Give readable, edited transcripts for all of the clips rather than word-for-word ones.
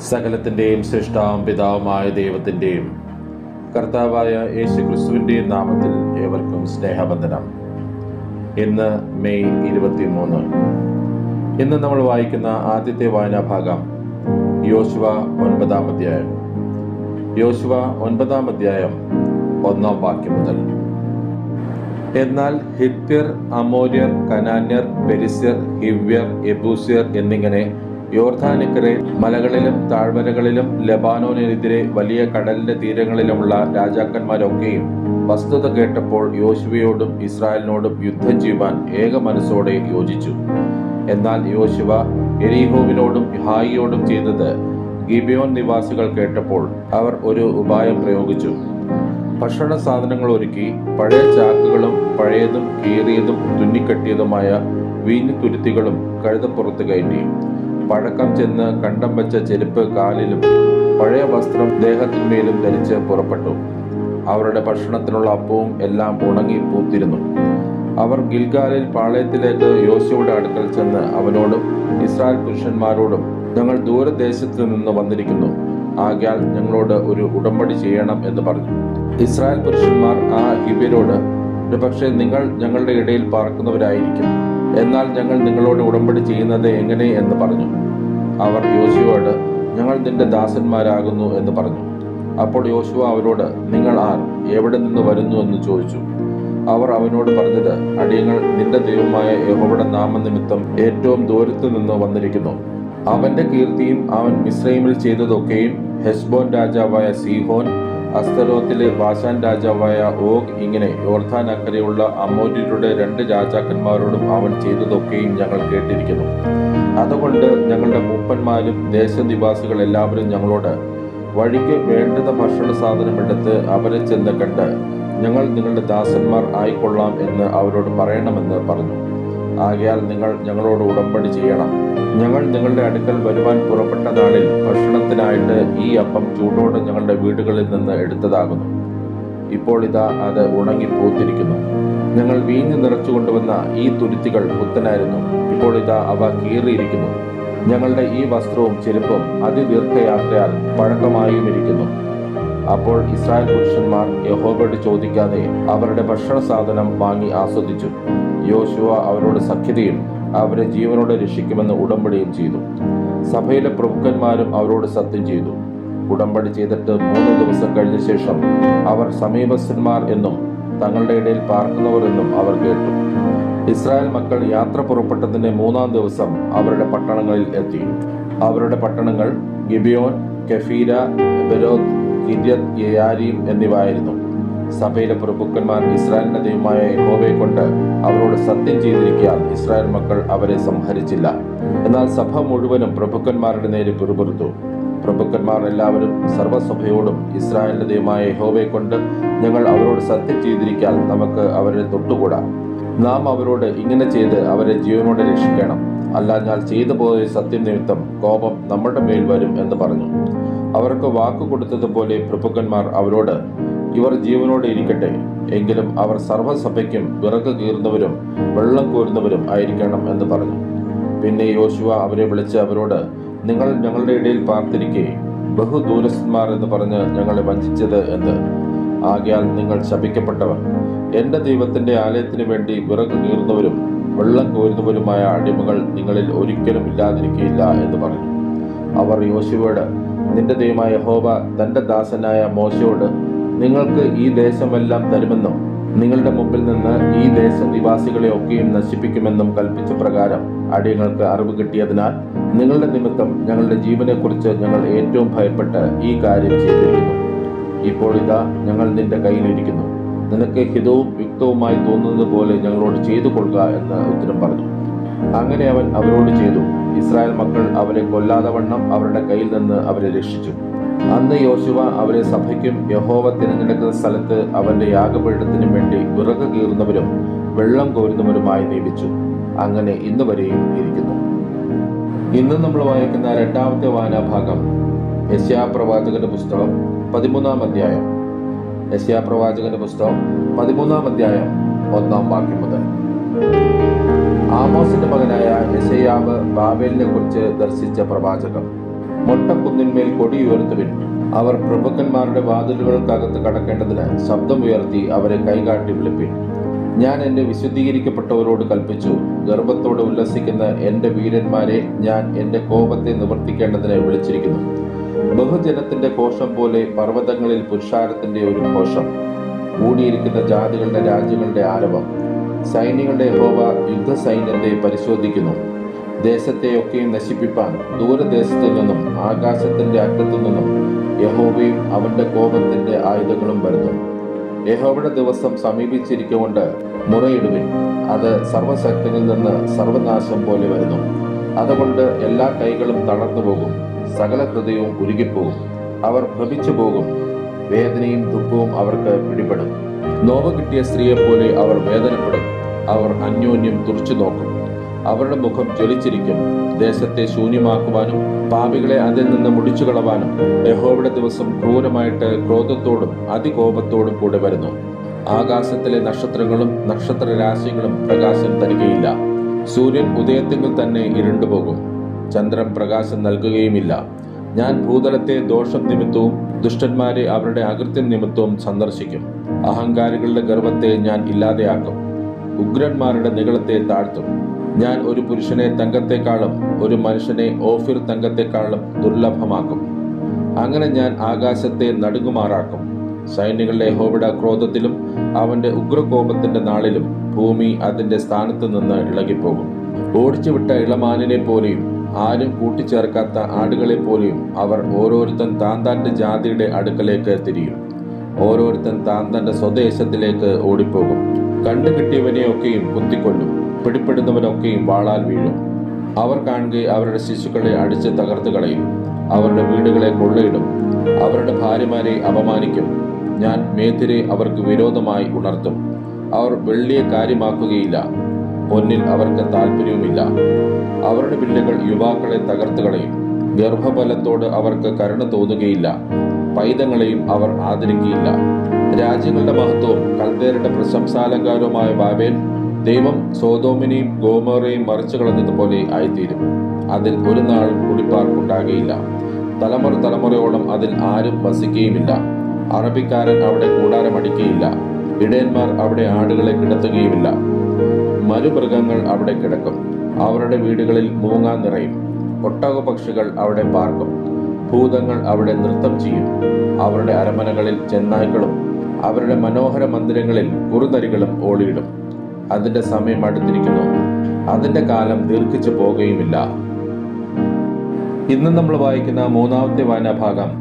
സകലത്തിൻ്റെയും സൃഷ്ടാവും പിതാവുമായ ദൈവത്തിൻ്റെയും കർത്താവായ യേശു ക്രിസ്തുവിൻ്റെയും നാമത്തിൽ ഏവർക്കും സ്നേഹവന്ദനം. ഇന്ന് മെയ് 23. ഇന്ന് നമ്മൾ വായിക്കുന്ന ആദ്യത്തെ വായനാഭാഗം യോശുവ 9-ാം അധ്യായം. യോശുവ 9-ാം അധ്യായം 1-ാം വാക്യം മുതൽ. എന്നാൽ ഹിത്യർ, അമോര്യർ, കനാന്യർ, പെരിസ്യർ, ഹിവ്യർ, യെബൂസ്യർ എന്നിങ്ങനെ യോർദാനിക്കരെ മലകളിലും താഴ്വരകളിലും ലബാനോനെതിരെ വലിയ കടലിന്റെ തീരങ്ങളിലുമുള്ള രാജാക്കന്മാരൊക്കെയും വസ്തുത കേട്ടപ്പോൾ യോശുവയോടും ഇസ്രായേലിനോടും യുദ്ധം ചെയ്യുവാൻ ഏക മനസ്സോടെ യോജിച്ചു. എന്നാൽ യോശുവ യെരിഹോവിനോടും ഹായിയോടും ചെയ്തത് ഗിബിയോൻ നിവാസികൾ കേട്ടപ്പോൾ അവർ ഒരു ഉപായം പ്രയോഗിച്ചു. ഭക്ഷണ സാധനങ്ങൾ ഒരുക്കി പഴയ ചാക്കുകളും പഴയതും കീറിയതും തുന്നിക്കെട്ടിയതുമായ വീഞ്ഞുതുരുത്തികളും കഴുതപ്പുറത്ത് കയറ്റി പഴക്കം ചെന്ന് കണ്ടം വെച്ച ചെരുപ്പ് കാലിലും പഴയ വസ്ത്രം ദേഹത്തിന്മേലും ധരിച്ച് പുറപ്പെട്ടു. അവരുടെ ഭക്ഷണത്തിനുള്ള അപ്പവും എല്ലാം ഉണങ്ങി പൂത്തിരുന്നു. അവർ ഗിൽഗാലിൽ പാളയത്തിലേക്ക് യോശുവയുടെ അടുക്കൽ ചെന്ന് അവനോടും ഇസ്രായേൽ പുരുഷന്മാരോടും, ഞങ്ങൾ ദൂരദേശത്ത് നിന്ന് വന്നിരിക്കുന്നു, ആകയാൽ ഞങ്ങളോട് ഒരു ഉടമ്പടി ചെയ്യണം എന്ന് പറഞ്ഞു. ഇസ്രായേൽ പുരുഷന്മാർ ആ ഹിബ്യരോട്, ഒരുപക്ഷെ നിങ്ങൾ ഞങ്ങളുടെ ഇടയിൽ പാർക്കുന്നവരായിരിക്കും, എന്നാൽ ഞങ്ങൾ നിങ്ങളോട് ഉടമ്പടി ചെയ്യുന്നത് എങ്ങനെ എന്ന് പറഞ്ഞു. അവർ യോശുവയോട്, ഞങ്ങൾ നിന്റെ ദാസന്മാരാകുന്നു എന്ന് പറഞ്ഞു. അപ്പോൾ യോശുവ അവരോട്, നിങ്ങൾ ആർ, എവിടെ നിന്ന് വരുന്നു എന്ന് ചോദിച്ചു. അവർ അവനോട് പറഞ്ഞത്, അടിയങ്ങൾ നിന്റെ ദൈവമായ യഹോവയുടെ നാമനിമിത്തം ഏറ്റവും ദൂരത്തു നിന്ന് വന്നിരിക്കുന്നു. അവന്റെ കീർത്തിയും അവൻ മിസ്രൈമിൽ ചെയ്തതൊക്കെയും ഹെശ്ബോൻ രാജാവായ സീഹോൻ, അസ്തരോത്തിലെ ബാശാൻ രാജാവായ ഓഗ്, ഇങ്ങനെ യോർദാൻ അക്കരെയുള്ള അമോര്യരുടെ 2 രാജാക്കന്മാരോടും അവൻ ചെയ്തതൊക്കെയും ഞങ്ങൾ കേട്ടിരിക്കുന്നു. അതുകൊണ്ട് ഞങ്ങളുടെ മൂപ്പന്മാരും ദേശനിവാസികൾ എല്ലാവരും ഞങ്ങളോട്, വഴിക്ക് വേണ്ടുന്ന ഭക്ഷണ സാധനം എടുത്ത് അവരെ ചെന്ന് കണ്ട് ഞങ്ങൾ നിങ്ങളുടെ ദാസന്മാർ ആയിക്കൊള്ളാം എന്ന് അവരോട് പറയണമെന്ന് പറഞ്ഞു. ആകയാൽ നിങ്ങൾ ഞങ്ങളോട് ഉടമ്പടി ചെയ്യണം. ഞങ്ങൾ നിങ്ങളുടെ അടുക്കൽ വരുവാൻ പുറപ്പെട്ട നാളിൽ ഭക്ഷണത്തിനായിട്ട് ഈ അപ്പം ചൂടോടെ ഞങ്ങളുടെ വീടുകളിൽ നിന്ന് എടുത്തതാകുന്നു. ഇപ്പോൾ ഇതാ അത് ഉണങ്ങി പൂത്തിരിക്കുന്നു. ഞങ്ങൾ വീഞ്ഞ് നിറച്ചു കൊണ്ടുവന്ന ഈ തുരുത്തികൾ പുത്തനായിരുന്നു, ഇപ്പോൾ ഇതാ അവ കീറിയിരിക്കുന്നു. ഞങ്ങളുടെ ഈ വസ്ത്രവും ചെരുപ്പും അതിദീർഘയാത്രയാൽ പഴക്കമായും ഇരിക്കുന്നു. അപ്പോൾ ഇസ്രായേൽ പുരുഷന്മാർ യഹോവയോട് ചോദിക്കാതെ അവരുടെ ഭക്ഷണ സാധനം വാങ്ങി ആസ്വദിച്ചു. യോശുവ അവരോട് സഖ്യതയും അവരെ ജീവനോടെ രക്ഷിക്കുമെന്ന് ഉടമ്പടിയും ചെയ്തു. സഭയിലെ പ്രഭുക്കന്മാരും അവരോട് സത്യം ചെയ്തു. ഉടമ്പടി ചെയ്തിട്ട് 3 ദിവസം കഴിഞ്ഞ ശേഷം അവർ സമീപസ്ഥന്മാർ എന്നും തങ്ങളുടെ ഇടയിൽ പാർക്കുന്നവർ എന്നും അവർ കേട്ടു. ഇസ്രായേൽ മക്കൾ യാത്ര പുറപ്പെട്ടതിന്റെ 3-ാം ദിവസം അവരുടെ പട്ടണങ്ങളിൽ എത്തി. അവരുടെ പട്ടണങ്ങൾ ഗിബിയോൻ, കെഫീര, ബെരോത്ത്, കിര്യത്ത് യെയാരീം എന്നിവയായിരുന്നു. സഭയിലെ പ്രഭുക്കന്മാർ ഇസ്രായേലിന്റെ ദൈവമായ യഹോവയെ കൊണ്ട് അവരോട് സത്യം ചെയ്തിരിക്കാൻ ഇസ്രായേൽ മക്കൾ അവരെ സംഹരിച്ചില്ല. എന്നാൽ സഭ മുഴുവനും പ്രഭുക്കന്മാരുടെ നേരെ പിറുപിറുത്തു. പ്രഭുക്കന്മാർ എല്ലാവരും സർവ്വസഭയോടും, ഇസ്രായേലിന്റെ ദൈവമായ യഹോവയെ കൊണ്ട് ഞങ്ങൾ അവരോട് സത്യം ചെയ്തിരിക്കാൻ നമുക്ക് അവരെ തൊട്ടുകൂടാ. നാം അവരോട് ഇങ്ങനെ ചെയ്ത് അവരെ ജീവനോടെ രക്ഷിക്കണം, അല്ലാഞ്ഞാൽ ചെയ്തു പോയ സത്യം നിമിത്തം കോപം നമ്മുടെ മേൽ വരും എന്ന് പറഞ്ഞു. അവർക്ക് വാക്കു കൊടുത്തതുപോലെ പ്രഭുക്കന്മാർ അവരോട്, ഇവർ ജീവനോടെ ഇരിക്കട്ടെ, എങ്കിലും അവർ സർവ്വസഭയ്ക്കും വിറക് കീറുന്നവരും വെള്ളം കോരുന്നവരും ആയിരിക്കണം എന്ന് പറഞ്ഞു. പിന്നെ യോശുവ അവരെ വിളിച്ച് അവരോട്, നിങ്ങൾ ഞങ്ങളുടെ ഇടയിൽ പാർത്തിരിക്കെ ബഹുദൂരസ്ഥന്മാർ എന്ന് പറഞ്ഞ് ഞങ്ങളെ വഞ്ചിച്ചത് എന്ത്? ആകയാൽ നിങ്ങൾ ശപിക്കപ്പെട്ടവർ. എന്റെ ദൈവത്തിന്റെ ആലയത്തിന് വേണ്ടി വിറക് കീറുന്നവരും വെള്ളം കോരുന്നവരുമായ അടിമകൾ നിങ്ങളിൽ ഒരിക്കലും ഇല്ലാതിരിക്കുകയില്ല എന്ന് പറഞ്ഞു. അവർ യോശുവയോട്, നിന്റെ ദൈവമായ യഹോവ തന്റെ ദാസനായ മോശയോട്, നിങ്ങൾക്ക് ഈ ദേശമെല്ലാം തരുമെന്നും നിങ്ങളുടെ മുമ്പിൽ നിന്ന് ഈ ദേശനിവാസികളെ ഒക്കെയും നശിപ്പിക്കുമെന്നും കൽപ്പിച്ച പ്രകാരം അടിയങ്ങൾക്ക് അറിവ് കിട്ടിയതിനാൽ നിങ്ങളുടെ നിമിത്തം ഞങ്ങളുടെ ജീവനെക്കുറിച്ച് ഞങ്ങൾ ഏറ്റവും ഭയപ്പെട്ട് ഈ കാര്യം ചെയ്തിരിക്കുന്നു. ഇപ്പോൾ ഇതാ ഞങ്ങൾ നിന്റെ കയ്യിലിരിക്കുന്നു, നിനക്ക് ഹിതവും യുക്തവുമായി തോന്നുന്നത് പോലെ ഞങ്ങളോട് ചെയ്തു കൊള്ളുക എന്ന് ഉത്തരം പറഞ്ഞു. അങ്ങനെ അവൻ അവരോട് ചെയ്തു. ഇസ്രായേൽ മക്കൾ അവരെ കൊല്ലാതെ വണ്ണം അവരുടെ കയ്യിൽ നിന്ന് അവരെ രക്ഷിച്ചു. അന്ന് യോശുവ അവരെ സഭയ്ക്കും യഹോവ തിരഞ്ഞെടുക്കുന്ന സ്ഥലത്ത് അവന്റെ യാഗപീഠത്തിനും വേണ്ടി വിറക് കീറുന്നവരും വെള്ളം കോരുന്നവരുമായി നിയമിച്ചു. അങ്ങനെ ഇന്ന് വരെയും ഇരിക്കുന്നു. ഇന്ന് നമ്മൾ വായിക്കുന്ന 2-ാമത്തെ വായനാഭാഗം യെശയ്യാപ്രവാചകന്റെ പുസ്തകം 13-ാം അധ്യായം. യെശയ്യാപ്രവാചകന്റെ പുസ്തകം 13-ാം അധ്യായം 1-ാം വാക്യം മുതൽ. ആമോസിന്റെ മകനായ യെശയ്യാവ് ബാബേലിനെ കുറിച്ച് ദർശിച്ച പ്രവാചകം. മൊട്ടക്കുന്നിന്മേൽ കൊടി ഉയർത്തുവിൻ. അവർ പ്രഭുക്കന്മാരുടെ വാതിലുകൾക്കകത്ത് കടക്കേണ്ടതിന് ശബ്ദമുയർത്തി അവരെ കൈകാട്ടി വിളിപ്പിൻ. ഞാൻ എന്റെ വിശുദ്ധീകരിക്കപ്പെട്ടവരോട് കൽപ്പിച്ചു, ഗർഭത്തോടെ ഉല്ലസിക്കുന്ന എന്റെ വീരന്മാരെ ഞാൻ എന്റെ കോപത്തെ നിവർത്തിക്കേണ്ടതിന് വിളിച്ചിരിക്കുന്നു. ബഹുജനത്തിന്റെ ഘോഷം പോലെ പർവ്വതങ്ങളിൽ പുരുഷാരത്തിന്റെ ഒരു ഘോഷം, കൂടിയിരിക്കുന്ന ജാതികളുടെ രാജ്യങ്ങളുടെ ആരവം. സൈന്യങ്ങളുടെ യഹോവ യുദ്ധസൈന്യത്തെ പരിശോധിക്കുന്നു. ദേശത്തെയൊക്കെയും നശിപ്പിപ്പാൻ ദൂരദേശത്തു നിന്നും ആകാശത്തിന്റെ അറ്റത്തു നിന്നും യഹോവയും അവന്റെ കോപത്തിന്റെ ആയുധങ്ങളും വരുന്നു. യഹോവയുടെ ദിവസം സമീപിച്ചിരിക്കൊണ്ട് മുറയിടുവിൻ. അത് സർവശക്തങ്ങളിൽ നിന്ന് സർവനാശം പോലെ വരുന്നു. അതുകൊണ്ട് എല്ലാ കൈകളും തളർന്നു പോകും, സകല ഹൃദയവും ഉരുകിപ്പോകും. അവർ ഭ്രമിച്ചു പോകും, വേദനയും ദുഃഖവും അവർക്ക് പിടിപെടും. നോവ് കിട്ടിയ സ്ത്രീയെപ്പോലെ അവർ വേദനപ്പെടും. അവർ അന്യോന്യം തുറച്ചു നോക്കും, അവരുടെ മുഖം ജ്വലിച്ചിരിക്കും. ദേശത്തെ ശൂന്യമാക്കുവാനും പാപികളെ അതിൽ നിന്ന് മുടിച്ചു കളവാനും യഹോവയുടെ ദിവസം ക്രൂരമായിട്ട് ക്രോധത്തോടും അതികോപത്തോടും കൂടെ വരുന്നു. ആകാശത്തിലെ നക്ഷത്രങ്ങളും നക്ഷത്രരാശികളും പ്രകാശം തരികയില്ല. സൂര്യൻ ഉദയത്തിങ്കിൽ തന്നെ ഇരുണ്ടുപോകും, ചന്ദ്രൻ പ്രകാശം നൽകുകയുമില്ല. ഞാൻ ഭൂതലത്തെ ദോഷം നിമിത്തവും ദുഷ്ടന്മാരെ അവരുടെ അകൃത്യം നിമിത്തവും സന്ദർശിക്കും. അഹങ്കാരികളുടെ ഗർവത്തെ ഞാൻ ഇല്ലാതെയാക്കും, ഉഗ്രന്മാരുടെ നിഗളത്തെ താഴ്ത്തും. ഞാൻ ഒരു പുരുഷനെ തങ്കത്തെക്കാളും ഒരു മനുഷ്യനെ ഓഫിർ തങ്കത്തെക്കാളും ദുർലഭമാക്കും. അങ്ങനെ ഞാൻ ആകാശത്തെ നടുങ്ങുമാറാക്കും. സൈന്യങ്ങളുടെ യഹോവയുടെ ക്രോധത്തിലും അവന്റെ ഉഗ്രകോപത്തിന്റെ നാളിലും ഭൂമി അതിന്റെ സ്ഥാനത്ത് നിന്ന് ഇളകിപ്പോകും. ഓടിച്ചുവിട്ട ഇളമാനിനെ പോലെയും ആരും കൂട്ടിച്ചേർക്കാത്ത ആടുകളെ പോലെയും അവർ ഓരോരുത്തൻ താന്താന്റെ ജാതിയുടെ അടുക്കലേക്ക് തിരിയും. ഓരോരുത്തൻ താന്താന്റെ സ്വദേശത്തിലേക്ക് ഓടിപ്പോകും. കണ്ടുകിട്ടിയവനെയൊക്കെയും കുത്തിക്കൊല്ലും, പിടിപ്പെടുന്നവനൊക്കെയും വാളാൽ വീഴും. അവർ കാണുക അവരുടെ ശിശുക്കളെ അടിച്ച് തകർത്ത് കളയും, അവരുടെ വീടുകളെ കൊള്ളയിടും, അവരുടെ ഭാര്യമാരെ അപമാനിക്കും. ഞാൻ മേദ്യരെ അവർക്ക് വിരോധമായി ഉണർത്തും. അവർ വെള്ളിയെ കാര്യമാക്കുകയില്ല, പൊന്നിൽ അവർക്ക് താല്പര്യവുമില്ല. അവരുടെ വില്ലുകൾ യുവാക്കളെ തകർത്ത് കളയും. ഗർഭഫലത്തോട് അവർക്ക് കരുണ തോന്നുകയില്ല, പൈതങ്ങളെയും അവർ ആദരിക്കുകയില്ല. രാജ്യങ്ങളുടെ മഹത്വവും കൽദേരുടെ പ്രശംസാലങ്കാരവുമായ ബാബേൽ ദൈവം സോദോമിനെയും ഗോമോറയെയും മറിച്ചു കളഞ്ഞതുപോലെ ആയിത്തീരും. അതിൽ ഒരു നാളും കുടിപ്പാർക്കുണ്ടാകുകയില്ല. തലമുറ തലമുറയോളം അതിൽ ആരും വസിക്കുകയുമില്ല. അറബിക്കാരൻ അവിടെ കൂടാരമടിക്കുകയില്ല. ഇടയന്മാർ അവിടെ ആടുകളെ കിടത്തുകയുമില്ല. മരുമൃഗങ്ങൾ അവിടെ കിടക്കും. അവരുടെ വീടുകളിൽ മൂങ്ങാൻ നിറയും. ഒട്ടകപക്ഷികൾ അവിടെ പാർക്കും. ഭൂതങ്ങൾ അവിടെ നൃത്തം ചെയ്യും. അവരുടെ അരമനകളിൽ ചെന്നായ്ക്കളും അവരുടെ മനോഹര മന്ദിരങ്ങളിൽ കുറുനരികളും ഓളിയിടും. അതിന്റെ സമയം അടുത്തിരിക്കുന്നു, അതിന്റെ കാലം ദീർഘിച്ചു പോകുകയുമില്ല. ഇന്ന് നമ്മൾ വായിക്കുന്ന മൂന്നാമത്തെ വായനാഭാഗം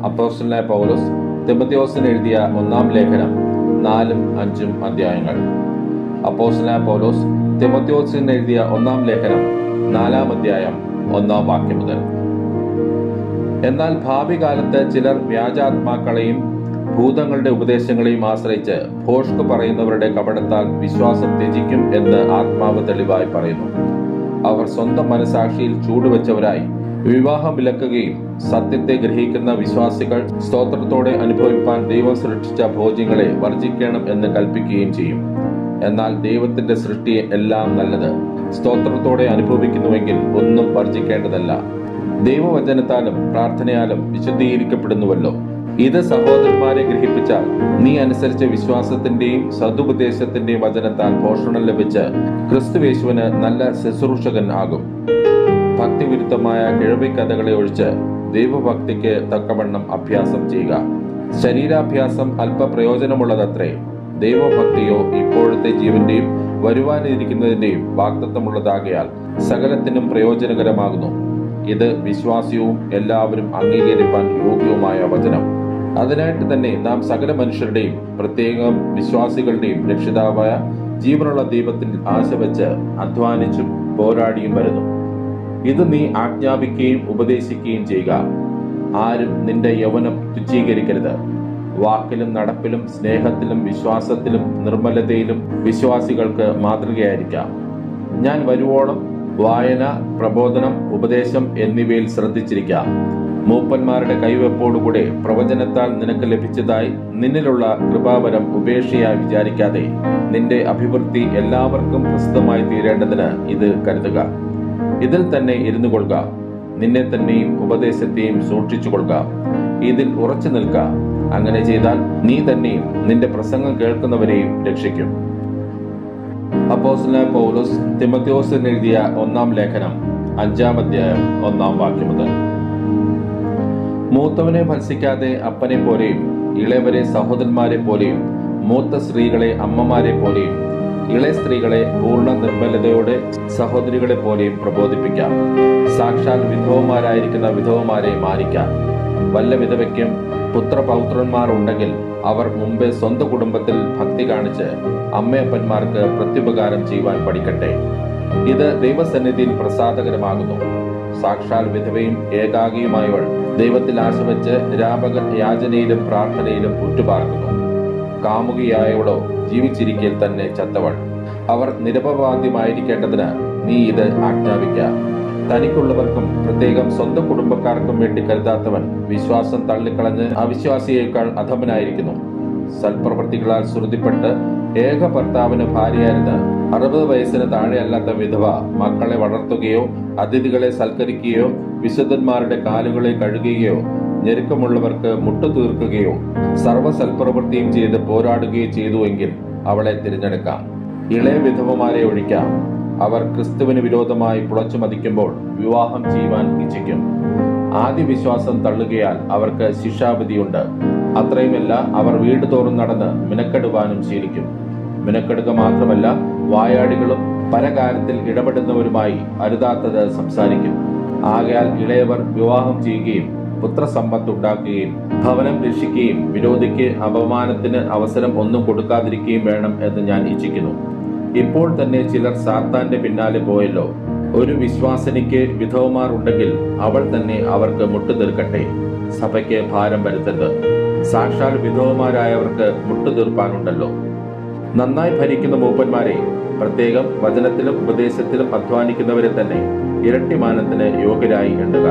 അപ്പോസ്തലനായ പൗലോസ് തിമോഥെയോസിന് എഴുതിയ 1-ാം ലേഖനം 4-5 അധ്യായങ്ങൾ. അപ്പോസ്തലനായ പൗലോസ് തിമോഥെയോസിന് എഴുതിയ 1-ാം ലേഖനം 4-ാം അധ്യായം 1-ാം വാക്യം മുതൽ. എന്നാൽ ഭാവി കാലത്ത് ചിലർ വ്യാജാത്മാക്കളെയും ഭൂതങ്ങളുടെ ഉപദേശങ്ങളെയും ആശ്രയിച്ച് ഭോഷ്ക് പറയുന്നവരുടെ കപടത്താൽ വിശ്വാസം ത്യജിക്കും എന്ന് ആത്മാവ് തെളിവായി പറയുന്നു. അവർ സ്വന്തം മനസാക്ഷിയിൽ ചൂടുവെച്ചവരായി വിവാഹം വിലക്കുകയും സത്യത്തെ ഗ്രഹിക്കുന്ന വിശ്വാസികൾ സ്തോത്രത്തോടെ അനുഭവിപ്പാൻ ദൈവം സൃഷ്ടിച്ച ഭോജ്യങ്ങളെ വർജിക്കണം എന്ന് കൽപ്പിക്കുകയും ചെയ്യും. എന്നാൽ ദൈവത്തിന്റെ സൃഷ്ടി എല്ലാം നല്ലത്, സ്തോത്രത്തോടെ അനുഭവിക്കുന്നുവെങ്കിൽ ഒന്നും വർജിക്കേണ്ടതല്ല. ദൈവവചനത്താലും പ്രാർത്ഥനയാലും വിശുദ്ധീകരിക്കപ്പെടുന്നുവല്ലോ. ഇത് സഹോദരന്മാരെ ഗ്രഹിപ്പിച്ചാൽ നീ അനുസരിച്ച വിശ്വാസത്തിന്റെയും സതുപദേശത്തിന്റെയും വചനത്താൽ പോഷണം ലഭിച്ച് ക്രിസ്തുയേശുവിന് നല്ല ശുശ്രൂഷകൻ ആകും. ഭക്തിവിരുദ്ധമായ കിഴവിക്കഥകളെ ഒഴിച്ച് ദൈവഭക്തിക്ക് തക്കവണ്ണം അഭ്യാസം ചെയ്യുക. ശരീരാഭ്യാസം അല്പ പ്രയോജനമുള്ളതത്രേ, ദൈവഭക്തിയോ ഇപ്പോഴത്തെ ജീവന്റെയും വരുവാനിരിക്കുന്നതിന്റെയും വാഗ്ദത്തമുള്ളതാകയാൽ സകലത്തിനും പ്രയോജനകരമാകുന്നു. ഇത് വിശ്വാസ്യവും എല്ലാവരും അംഗീകരിപ്പാൻ യോഗ്യവുമായ വചനം. അതിനായിട്ട് തന്നെ നാം സകല മനുഷ്യരുടെയും പ്രത്യേകം വിശ്വാസികളുടെയും രക്ഷിതാവായ ജീവനുള്ള ദൈവത്തിൽ ആശ വെച്ച് അധ്വാനിച്ചും പോരാടിയും വരുന്നു. ഇത് നീ ആജ്ഞാപിക്കുകയും ഉപദേശിക്കുകയും ചെയ്യുക. ആരും നിന്റെ യൗവനം തുച്ഛീകരിക്കരുത്. വാക്കിലും നടപ്പിലും സ്നേഹത്തിലും വിശ്വാസത്തിലും നിർമ്മലതയിലും വിശ്വാസികൾക്ക് മാതൃകയായിരിക്കാം. ഞാൻ വരുവോളം വായന, പ്രബോധനം, ഉപദേശം എന്നിവയിൽ ശ്രദ്ധിച്ചിരിക്കാം. മൂപ്പന്മാരുടെ കൈവെപ്പോടുകൂടെ പ്രവചനത്താൽ നിനക്ക് ലഭിച്ചതായി നിന്നിലുള്ള കൃപാവരം ഉപേക്ഷയായി വിചാരിക്കാതെ നിന്റെ അഭിവൃദ്ധി എല്ലാവർക്കും പ്രസിദ്ധമായി തീരേണ്ടതിന് ഇത് കരുതുക. ഇതിൽ തന്നെ ഇരുന്നു കൊള്ളുക. നിന്നെ തന്നെയും ഉപദേശത്തെയും സൂക്ഷിച്ചുകൊള്ളുക. ഇതിൽ ഉറച്ചു നിൽക്കുക. അങ്ങനെ ചെയ്താൽ നീ തന്നെയും നിന്റെ പ്രസംഗം കേൾക്കുന്നവരെയും രക്ഷിക്കും. അപ്പോസ്തലനായ പൗലോസ് തിമോഥെയോസിന് എഴുതിയ 1-ാം ലേഖനം 5-ാം അധ്യായം 1-ാം വാക്യം മുതൽ. മൂത്തവനെ ഭത്സിക്കാതെ അപ്പനെ പോലെയും, ഇളയവരെ സഹോദരന്മാരെ പോലെയും, മൂത്ത സ്ത്രീകളെ അമ്മമാരെ പോലെയും, ഇളയ സ്ത്രീകളെ പൂർണ്ണ നിർമ്മലതയോടെ സഹോദരികളെ പോലെയും പ്രബോധിപ്പിക്കാം. സാക്ഷാൽ വിധവമാരായിരിക്കുന്ന വിധവമാരെ മാനിക്കാം. വല്ല വിധവയ്ക്കും പുത്രപൗത്രന്മാർ ഉണ്ടെങ്കിൽ അവർ മുമ്പേ സ്വന്തം കുടുംബത്തിൽ ഭക്തി കാണിച്ച് അമ്മയപ്പന്മാർക്ക് പ്രത്യുപകാരം ചെയ്യുവാൻ പഠിക്കട്ടെ. ഇത് ദൈവസന്നിധിയിൽ പ്രസാദകരമാകുന്നു. സാക്ഷാൽ വിധവയും ഏകാഗിയുമായവൾ ദൈവത്തിൽ ആശ്രയിച്ച് രാപകൽ യാചനയിലും പ്രാർത്ഥനയിലും ഉറ്റുപാർക്കുന്നു. കാമുകിയായവളോ ജീവിച്ചിരിക്കൽ തന്നെ ചത്തവൾ. അവർ നിരപവാദ്യമായിരിക്കേണ്ടതിന് നീ ഇത് ആജ്ഞാപിക്കുക. തനിക്കുള്ളവർക്കും പ്രത്യേകം സ്വന്തം കുടുംബക്കാർക്കും വേണ്ടി കരുതാത്തവൻ വിശ്വാസം തള്ളിക്കളഞ്ഞ് അവിശ്വാസിയേക്കാൾ അധമനായിരിക്കുന്നു. സൽപ്രവൃത്തികളാൽ ശ്രുതിപ്പെട്ട് ഏക ഭർത്താവിന് ഭാര്യയായിരുന്ന് 60 വയസ്സിന് താഴെയല്ലാത്ത വിധവ മക്കളെ വളർത്തുകയോ അതിഥികളെ സൽക്കരിക്കുകയോ വിശുദ്ധന്മാരുടെ കാലുകളെ കഴുകുകയോ ഞെരുക്കമുള്ളവർക്ക് മുട്ടു തീർക്കുകയോ സർവ്വ സൽപ്രവൃത്തിയും ചെയ്ത് പോരാടുകയോ ചെയ്തുവെങ്കിൽ അവളെ തിരഞ്ഞെടുക്കാം. ഇളയ വിധവമാരെ ഒഴിക്കാം. അവർ ക്രിസ്തുവിന് വിരോധമായി പുളച്ചു മതിക്കുമ്പോൾ വിവാഹം ചെയ്യുവാൻ ഇച്ഛിക്കും. ആദ്യ വിശ്വാസം തള്ളുകയാൽ അവർക്ക് ശിക്ഷാവിധിയുണ്ട്. അത്രയുമല്ല, അവർ വീട് തോറും നടന്ന് മിനക്കെടുവാനും ശീലിക്കും. മിനക്കെടുക മാത്രമല്ല, വായാടികളും പരകാര്യത്തിൽ ഇടപെടുന്നവരുമായി അരുതാത്തത് സംസാരിക്കും. ആകയാൽ ഇളയവർ വിവാഹം ചെയ്യുകയും പുത്രസമ്പത്ത് ഉണ്ടാക്കുകയും ഭവനം രക്ഷിക്കുകയും വിരോധിക്ക് അപമാനത്തിന് അവസരം ഒന്നും കൊടുക്കാതിരിക്കുകയും വേണം എന്ന് ഞാൻ ഇച്ഛിക്കുന്നു. ഇപ്പോൾ തന്നെ ചിലർ സാത്താന്റെ പിന്നാലെ പോയല്ലോ. ഒരു വിശ്വാസിനിക്ക് വിധവമാർ ഉണ്ടെങ്കിൽ അവൾ തന്നെ അവർക്ക് മുട്ടുതീർക്കട്ടെ. സഭയ്ക്ക് ഭാരം വരുത്തരുത്. സാക്ഷാൽ വിധവമാരായവർക്ക് മുട്ടുതീർപ്പാനുണ്ടല്ലോ. നന്നായി ഭരിക്കുന്ന മൂപ്പന്മാരെ, പ്രത്യേകം വചനത്തിലും ഉപദേശത്തിലും അധ്വാനിക്കുന്നവരെ തന്നെ ഇരട്ടിമാനത്തിന് യോഗ്യരായി എണ്ണുക.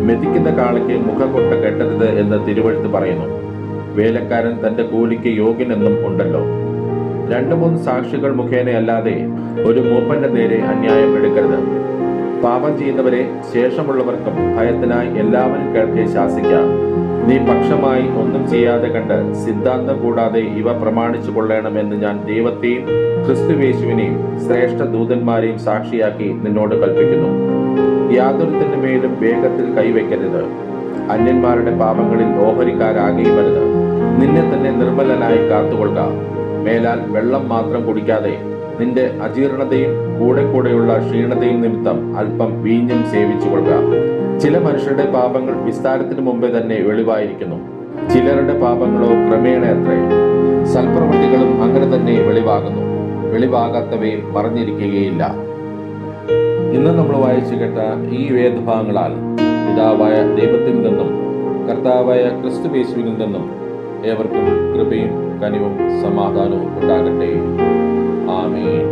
മെതിക്കുന്ന കാളയ്ക്ക് മുഖകൊട്ട കെട്ടരുത് എന്ന് തിരുവെഴുത്ത് പറയുന്നു. വേലക്കാരൻ തന്റെ കൂലിക്ക് യോഗ്യനെന്നും ഉണ്ടല്ലോ. 2-3 സാക്ഷികൾ മുഖേനയല്ലാതെ ഒരു മൂപ്പന്റെ നേരെ അന്യായം എടുക്കരുത്. പാപം ചെയ്യുന്നവരെ ശേഷമുള്ളവർക്കും ഭയത്തിനായി എല്ലാവരും കേൾക്കെ ശാസിക്കാം. നീ പക്ഷമായി ഒന്നും ചെയ്യാതെ കണ്ട് സിദ്ധാന്തം കൂടാതെ ഇവ പ്രമാണിച്ചു കൊള്ളണമെന്ന് ഞാൻ ദൈവത്തെയും ക്രിസ്തുയേശുവിനെയും ശ്രേഷ്ഠ ദൂതന്മാരെയും സാക്ഷിയാക്കി നിന്നോട് കൽപ്പിക്കുന്നു. യാതൊരുത്തിന്റെ മേലും വേഗത്തിൽ കൈവയ്ക്കരുത്. അന്യന്മാരുടെ പാപങ്ങളിൽ ഓഹരിക്കാരാകുകയുമരുത്. നിന്നെ തന്നെ നിർമ്മലനായി കാത്തുകൊള്ളുക. മേലാൽ വെള്ളം മാത്രം കുടിക്കാതെ നിന്റെ അജീർണതയും കൂടെയുള്ള ക്ഷീണതയും നിമിത്തം അല്പം വീഞ്ഞും സേവിച്ചു കൊള്ളുക. ചില മനുഷ്യരുടെ പാപങ്ങൾ വിസ്താരത്തിന് മുമ്പേ തന്നെ വെളിവായിരിക്കുന്നു. ചിലരുടെ പാപങ്ങളോ ക്രമേണ അത്രേ. സൽപ്രവൃത്തികളും അങ്ങനെ തന്നെ വെളിവാകുന്നു. വെളിവാകാത്തവയും മറഞ്ഞിരിക്കുകയില്ല. ഇന്ന് നമ്മൾ വായിച്ചു കേട്ട ഈ വേദഭാഗങ്ങളാൽ പിതാവായ ദൈവത്തിൽ നിന്നും കർത്താവായ ക്രിസ്തുയേശുവിൽ നിന്നും ഏവർക്കും കൃപയും കനിവും സമാധാനവും ഉണ്ടാകട്ടെ. ആമേൻ.